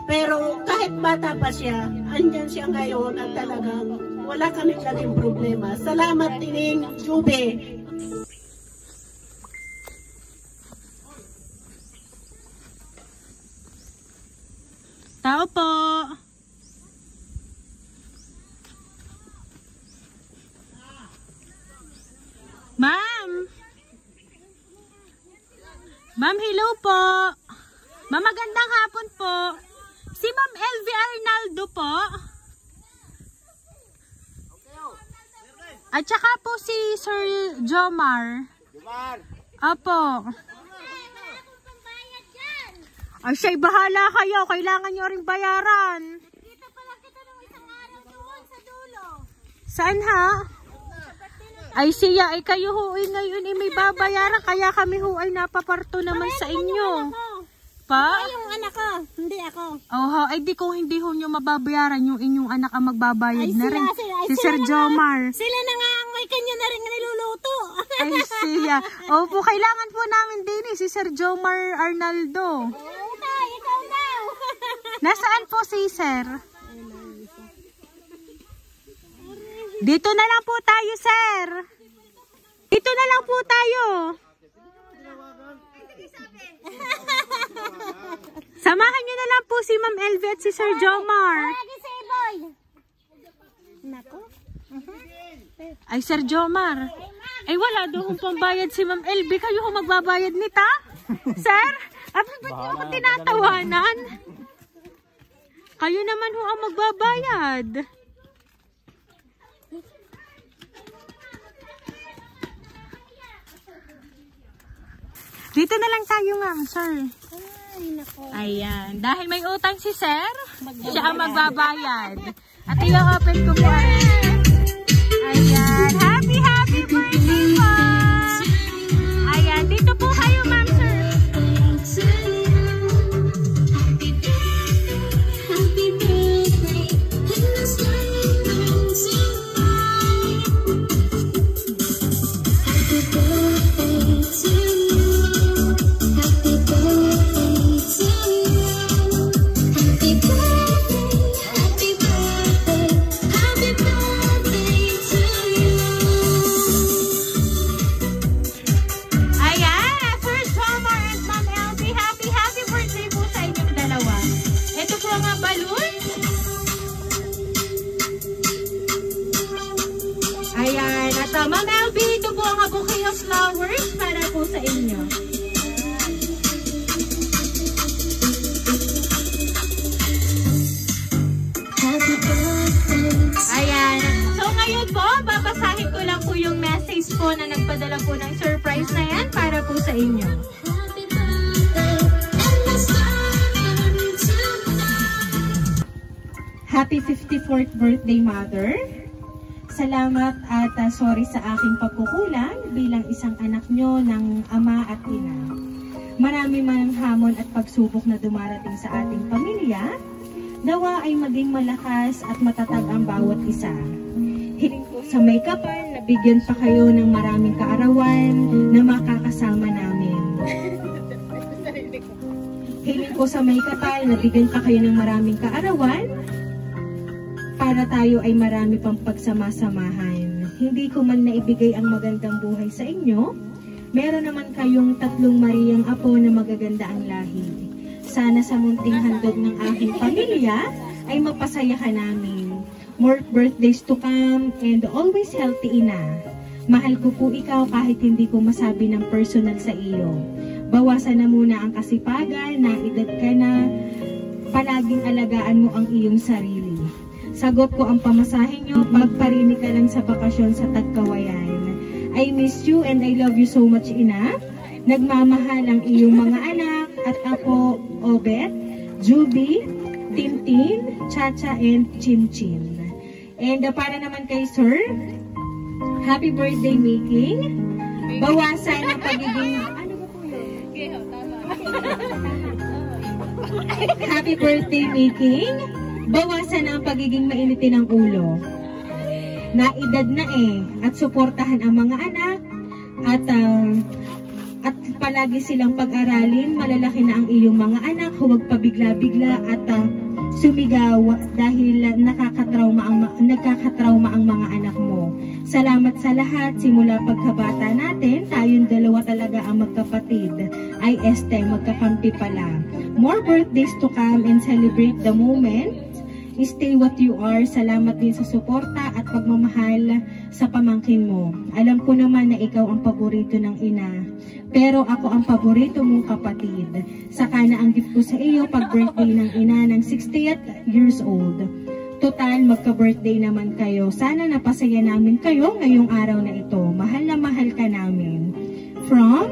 Pero kahit bata pa siya, andyan siya ngayon at talagang wala kami naging problema. Salamat Tining Jube. Tao po. Ma'am. Ma'am, hello po. Ma'am, magandang hapon po. Si Ma'am LV Arnaldo po. At saka po si Sir Jomar. Apo. Ay, siya'y bahala kayo. Kailangan nyo rin bayaran. Kita pala kita nung isang araw doon sa dulo. Saan ha? Ay siya, ay kayo ho ay ngayon ay may babayaran. Kaya kami ho ay napaparto naman sa inyo. Pa? Ay, yung anak ko. Hindi ako. Oh, ay di kung hindi ho nyo mababayaran yung inyong anak ang magbabayad Ay, na rin. Si Sir Jomar. Sila na nga ang may kanya na rin niluluto. Ay siya. Opo, kailangan po namin din si Sir Jomar Arnaldo. Tay, ikaw daw. Nasaan po si Sir? Dito na lang po tayo, Sir. Dito na lang po tayo. Samahan nyo na lang po si Ma'am LV at si Sir Jomar. Lagi si Boy. Nako. Ay, Sir Jomar. Ay, wala doon pambayad si Ma'am LV. Kayo ho magbabayad nita? Sir? Ba't nyo ako tinatawanan? Kayo naman ho ang magbabayad. Dito na lang tayo nga, sir. Ay, nako. Ayan. Dahil may utang si sir, siya ang magbabayad. At i-open ko po. Ayan. Happy birthday po! Ayan. Dito po kayo, ma'am, sir. Ma'am LV, ito po ang bouquet of flowers para po sa inyo. Ayan. So ngayon po, babasahin ko lang po yung message po na nagpadala po ng surprise na yan para po sa inyo. Happy 54th birthday, Mother. Salamat at sorry sa aking pagkukulang bilang isang anak nyo ng ama at ina. Marami man hamon at pagsubok na dumarating sa ating pamilya, nawa ay maging malakas at matatag ang bawat isa. Hiling ko sa may kapal na bigyan pa kayo ng maraming kaarawan na makakasama namin. Hiling ko sa may kapal na bigyan pa kayo ng maraming kaarawan para tayo ay marami pang pagsama-samahan. Hindi ko man naibigay ang magandang buhay sa inyo, meron naman kayong 3 Mariang apo na magaganda ang lahi. Sana sa munting handog ng aking pamilya ay mapasaya ka namin. More birthdays to come and always healthy, ina. Mahal ko po ikaw kahit hindi ko masabi ng personal sa iyo. Bawasan na muna ang kasipagan, na edad ka na, palaging alagaan mo ang iyong sarili. Sagot ko ang pamasahe nyo, magparini ka lang sa bakasyon sa Tagkawayan. I miss you and I love you so much, ina. Nagmamahal ang iyong mga anak at apo, Obet, Juby, Tintin, Chacha, and Chin-Chin. And para naman kay Sir, happy birthday, Making. Bawasan ang pagiging... Ano ba po yun? Happy birthday, Making. Bawasan ang pagiging mainitin ng ulo. Naedad na at suportahan ang mga anak at at palagi silang pag-aralin. Malalaki na ang iyong mga anak, huwag pabigla-bigla at sumigaw dahil nagkakatrauma ang mga anak mo. Salamat sa lahat. Simula pagkabata natin, tayong dalawa talaga ang magkapatid. Ay magkakampi pala. More birthdays to come and celebrate the moment. Stay what you are. Salamat din sa suporta at pagmamahal sa pamangkin mo. Alam ko naman na ikaw ang paborito ng ina. Pero ako ang paborito mong kapatid. Saka na ang gift ko sa iyo pag birthday ng ina ng 60th years old. Total, magka-birthday naman kayo. Sana napasaya namin kayo ngayong araw na ito. Mahal na mahal ka namin. From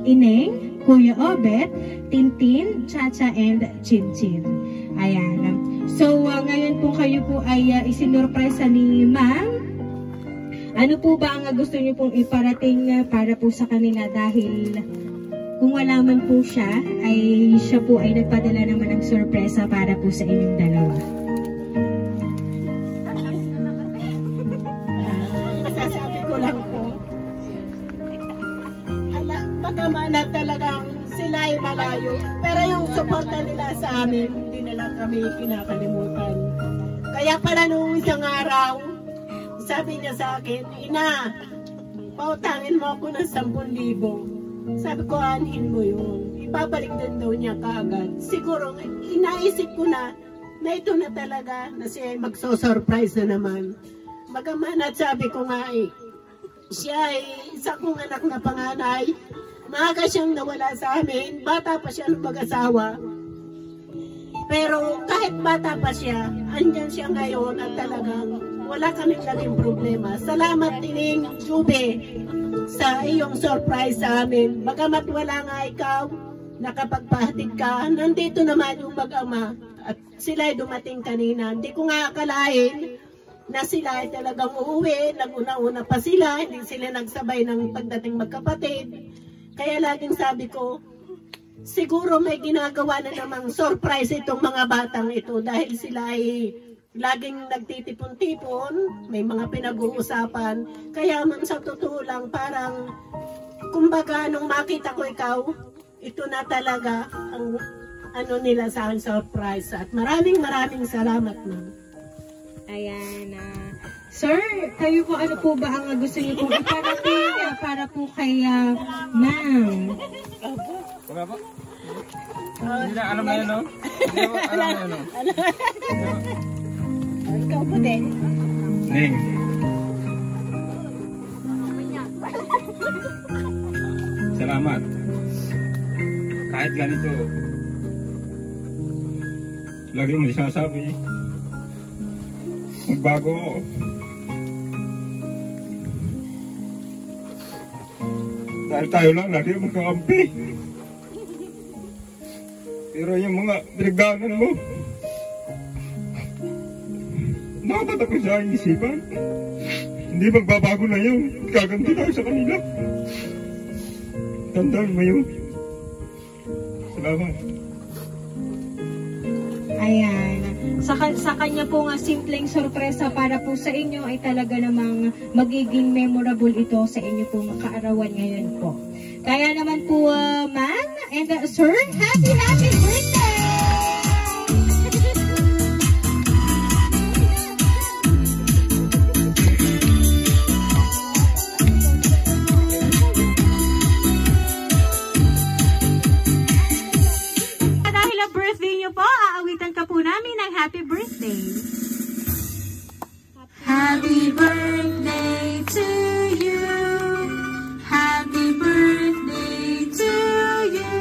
Ineng, Kuya Obet, Tintin, Chacha, and Chinchin. Ayan. So, ngayon po kayo po ay isinurpresa ni Ma'am. Ano po ba ang gusto niyo pong iparating para po sa kanila dahil kung wala man po siya, ay siya po ay nagpadala naman ng sorpresa para po sa inyong dalawa. Masasabi ko lang po, pagkamana talagang sila ay malayo, pero yung suporta nila sa amin, hindi nila kami kinakalimutan. Kaya pala nung isang araw, sabi niya sa akin, Ina, pautangin mo ako ng 10,000. Sabi ko, anhin mo yun. Ibabalik din daw niya kaagad. Siguro, inaisip ko na ito na talaga, na siya ay magso-surprise na naman. Magaman at sabi ko nga siya ay isa kong anak na panganay. Maaga siyang nawala sa amin. Bata pa siya ng mag-asawa. Pero kahit bata pa siya, andyan siya ngayon at talagang wala kaming naging problema. Salamat Tining Jube sa iyong surprise sa amin. Bagamat wala nga ikaw, nakapagpahatid ka, nandito naman yung mag-ama at sila ay dumating kanina. Hindi ko nga akalain na sila ay talagang uuwi, nag-una-una pa sila, hindi sila nagsabay ng pagdating magkapatid. Kaya laging sabi ko, siguro may ginagawa na namang surprise itong mga batang ito dahil sila ay laging nagtitipon-tipon, may mga pinag-uusapan. Kaya man sa totoo lang, parang kumbaga nung makita ko ikaw, ito na talaga ang ano nila sa akin, surprise. At maraming salamat ma'am. Ayan, sir, kayo po ano po ba ang gusto niyo pong iparating para po kay ma'am? Wala ba? Hindi na alam na yun, no? Hindi ba alam na yun, no? Ikaw po din. Ning. Salamat. Kahit ganito, lagi mo sasabi, magbago ako. Dahil tayo lang lagi magkakampi. Pero yung mga pinagdaanan mo, nakatatak ko sa aking isipan. Hindi magbabago na yun. Gaganti tayo sa kanila. Tandaan mo yun. Salamat. Ayan. Sa kanya po nga simpleng sorpresa para po sa inyo ay talaga namang magiging memorable ito sa inyo po kaarawan ngayon po. Kaya naman po, ma'am and sir, happy birthday! Dahil ang birthday niyo po, aawitan ka po namin ng happy birthday. Happy birthday to you. Happy birthday to you.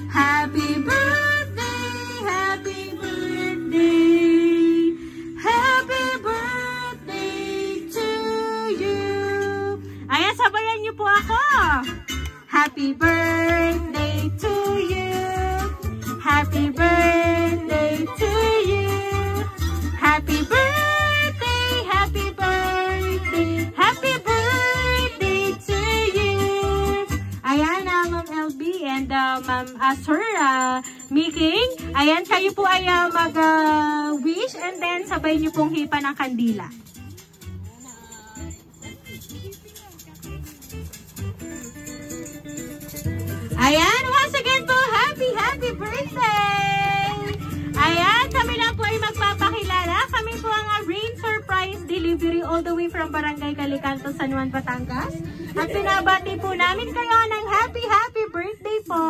Happy birthday, happy birthday. Happy birthday to you. Ayan, sabayan niyo po ako. Happy birthday to you. Happy birthday to you. Happy birthday, happy birthday, happy birthday to you. Ayan, Ma'am LB and Ma'am Sir Miking. Ayan, kayo po ay mag-wish and then sabay niyo pong hipa ng kandila. Ayan, once again po, happy birthday! Ayan, kami lang po ay magpapakilala. Kami po ang Rain Surprise Delivery all the way from Barangay Calicanto, San Juan, Batangas. At pinabati po namin kayo ng happy birthday po!